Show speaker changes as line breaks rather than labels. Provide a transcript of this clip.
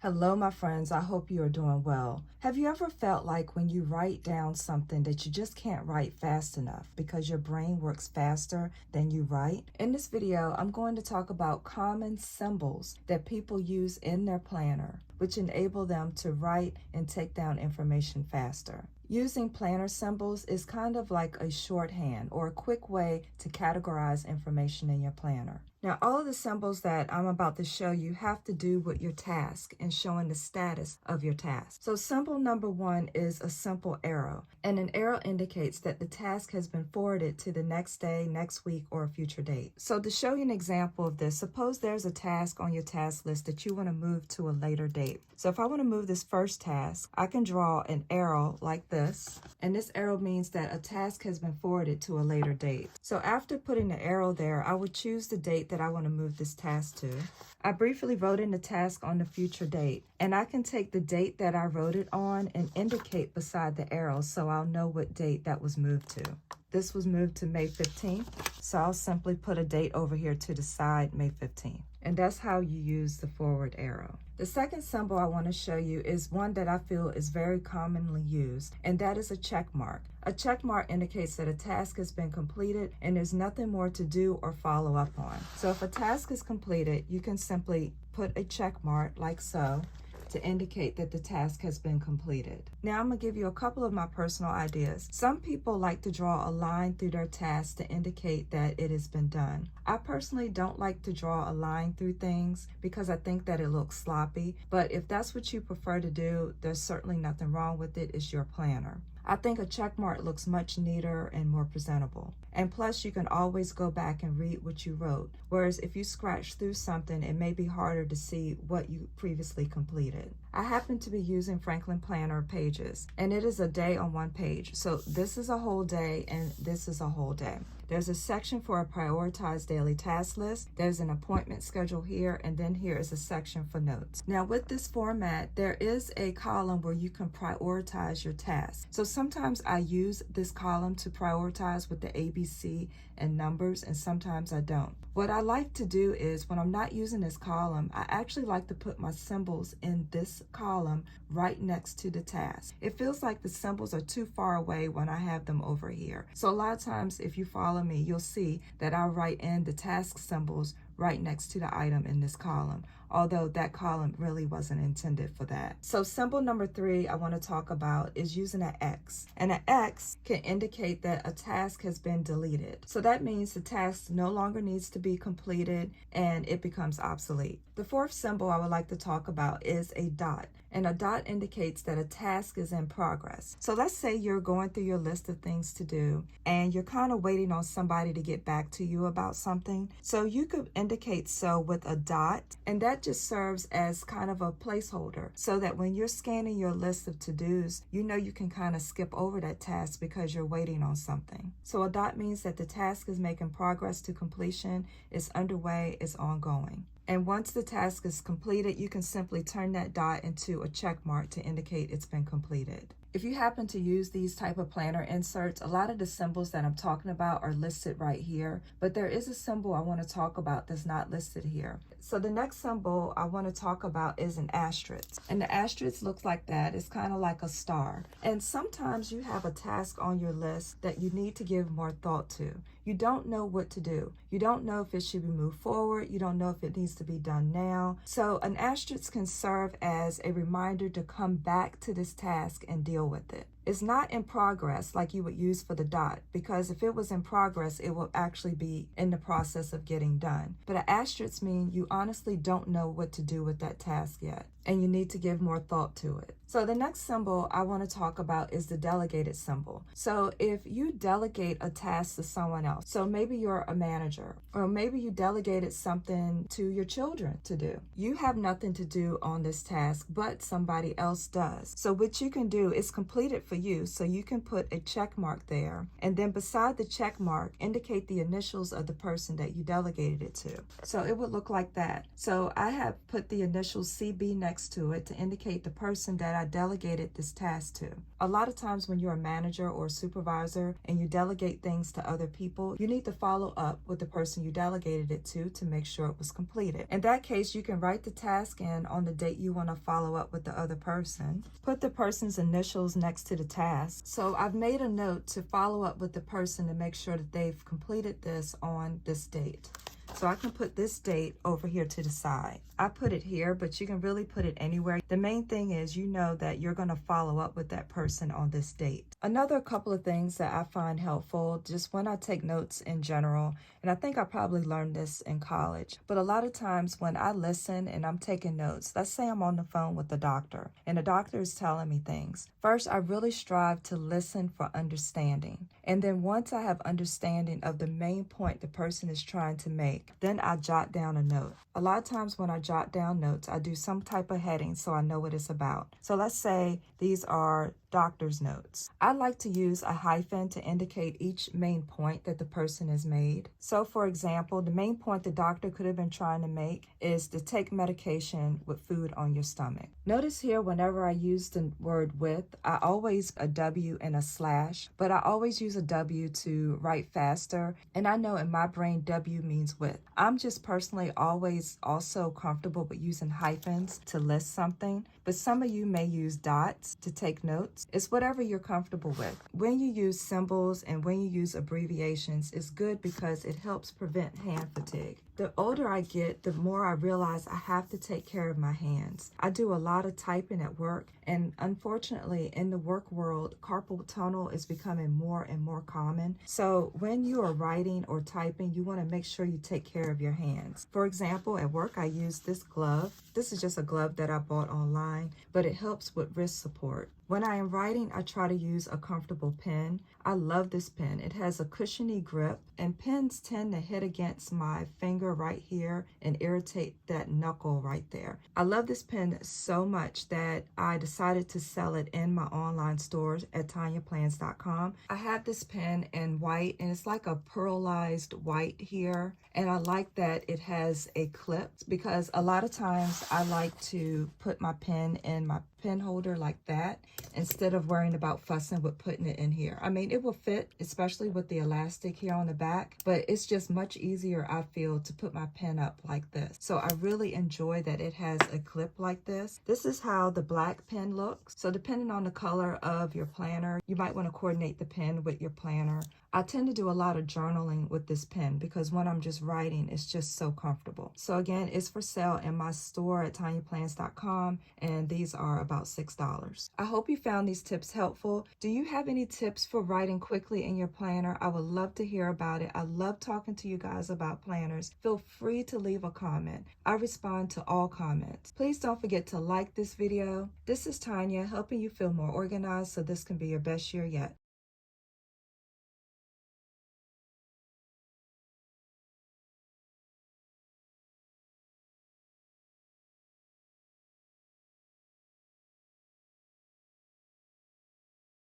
Hello, my friends. I hope you are doing well. Have you ever felt like when you write down something that you just can't write fast enough because your brain works faster than you write? In this video, I'm going to talk about common symbols that people use in their planner, which enable them to write and take down information faster. Using planner symbols is kind of like a shorthand or a quick way to categorize information in your planner. Now, all of the symbols that I'm about to show you have to do with your task and showing the status of your task. So symbol number 1 is a simple arrow, and an arrow indicates that the task has been forwarded to the next day, next week, or a future date. So to show you an example of this, suppose there's a task on your task list that you want to move to a later date. So if I want to move this first task, I can draw an arrow like this, and this arrow means that a task has been forwarded to a later date. So after putting the arrow there, I would choose the date that I want to move this task to. I briefly wrote in the task on the future date, and I can take the date that I wrote it on and indicate beside the arrow so I'll know what date that was moved to. This was moved to May 15th, so I'll simply put a date over here to the side, May 15th. And that's how you use the forward arrow. The second symbol I want to show you is one that I feel is very commonly used, and that is a check mark. A check mark indicates that a task has been completed and there's nothing more to do or follow up on. So if a task is completed, you can simply put a check mark like so to indicate that the task has been completed. Now I'm gonna give you a couple of my personal ideas. Some people like to draw a line through their task to indicate that it has been done. I personally don't like to draw a line through things because I think that it looks sloppy, but if that's what you prefer to do, there's certainly nothing wrong with it. It's your planner. I think a check mark looks much neater and more presentable. And plus, you can always go back and read what you wrote. Whereas if you scratch through something, it may be harder to see what you previously completed. I happen to be using Franklin Planner pages, and it is a day on one page. So this is a whole day, and this is a whole day. There's a section for a prioritized daily task list. There's an appointment schedule here, and then here is a section for notes. Now with this format, there is a column where you can prioritize your tasks. So sometimes I use this column to prioritize with the ABC and numbers, and sometimes I don't. What I like to do is when I'm not using this column, I actually like to put my symbols in this column right next to the task. It feels like the symbols are too far away when I have them over here. So a lot of times if you follow me, you'll see that I'll write in the task symbols right next to the item in this column, although that column really wasn't intended for that. So symbol number 3 I want to talk about is using an X. And an X can indicate that a task has been deleted. So that means the task no longer needs to be completed and it becomes obsolete. The fourth symbol I would like to talk about is a dot. And a dot indicates that a task is in progress. So let's say you're going through your list of things to do and you're kind of waiting on somebody to get back to you about something. So you could indicate so with a dot, and that just serves as kind of a placeholder so that when you're scanning your list of to-dos, you know you can kind of skip over that task because you're waiting on something. So a dot means that the task is making progress to completion, it's underway, it's ongoing. And once the task is completed, you can simply turn that dot into a check mark to indicate it's been completed. If you happen to use these type of planner inserts, a lot of the symbols that I'm talking about are listed right here, but there is a symbol I want to talk about that's not listed here. So the next symbol I want to talk about is an asterisk. And the asterisk looks like that. It's kind of like a star. And sometimes you have a task on your list that you need to give more thought to. You don't know what to do. You don't know if it should be moved forward. You don't know if it needs to be done now. So an asterisk can serve as a reminder to come back to this task and deal with it. It's not in progress like you would use for the dot, because if it was in progress, it will actually be in the process of getting done. But an asterisk means you honestly don't know what to do with that task yet, and you need to give more thought to it. So the next symbol I want to talk about is the delegated symbol. So if you delegate a task to someone else, so maybe you're a manager, or maybe you delegated something to your children to do. You have nothing to do on this task, but somebody else does. So what you can do is complete it for you. So you can put a check mark there, and then beside the check mark, indicate the initials of the person that you delegated it to. So it would look like that. So I have put the initials CB next to it to indicate the person that I delegated this task to. A lot of times when you're a manager or a supervisor and you delegate things to other people, you need to follow up with the person you delegated it to make sure it was completed. In that case, you can write the task in on the date you want to follow up with the other person. Put the person's initials next to the task. So I've made a note to follow up with the person to make sure that they've completed this on this date. So I can put this date over here to the side. I put it here, but you can really put it anywhere. The main thing is you know that you're going to follow up with that person on this date. Another couple of things that I find helpful just when I take notes in general, and I think I probably learned this in college, but a lot of times when I listen and I'm taking notes, let's say I'm on the phone with the doctor and the doctor is telling me things. First, I really strive to listen for understanding. And then once I have understanding of the main point the person is trying to make, then I jot down a note. A lot of times when I jot down notes, I do some type of heading so I know what it's about. So let's say these are doctor's notes. I like to use a hyphen to indicate each main point that the person has made. So for example, the main point the doctor could have been trying to make is to take medication with food on your stomach. Notice here, whenever I use the word with, I always a W and a slash, but I always use a W to write faster. And I know in my brain, W means with. I'm just personally always also comfortable with using hyphens to list something, but some of you may use dots to take notes. It's whatever you're comfortable with. When you use symbols and when you use abbreviations, it's good because it helps prevent hand fatigue. The older I get, the more I realize I have to take care of my hands. I do a lot of typing at work, and unfortunately in the work world, carpal tunnel is becoming more and more common. So when you are writing or typing, you want to make sure you take care of your hands. For example, at work, I use this glove. This is just a glove that I bought online, but it helps with wrist support. When I am writing, I try to use a comfortable pen. I love this pen. It has a cushiony grip, and pens tend to hit against my finger right here and irritate that knuckle right there. I love this pen so much that I decided to sell it in my online stores at TonyaPlans.com. I have this pen in white, and it's like a pearlized white here. And I like that it has a clip because a lot of times I like to put my pen in my pen holder like that instead of worrying about fussing with putting it in here. I mean, it will fit, especially with the elastic here on the back, but it's just much easier, I feel, to put my pen up like this. So I really enjoy that it has a clip like this. This is how the black pen looks. So depending on the color of your planner, you might want to coordinate the pen with your planner. I tend to do a lot of journaling with this pen because when I'm just writing, it's just so comfortable. So again, it's for sale in my store at TonyaPlans.com, and these are about $6. I hope you found these tips helpful. Do you have any tips for writing quickly in your planner? I would love to hear about it. I love talking to you guys about planners. Feel free to leave a comment. I respond to all comments. Please don't forget to like this video. This is Tonya, helping you feel more organized so this can be your best year yet.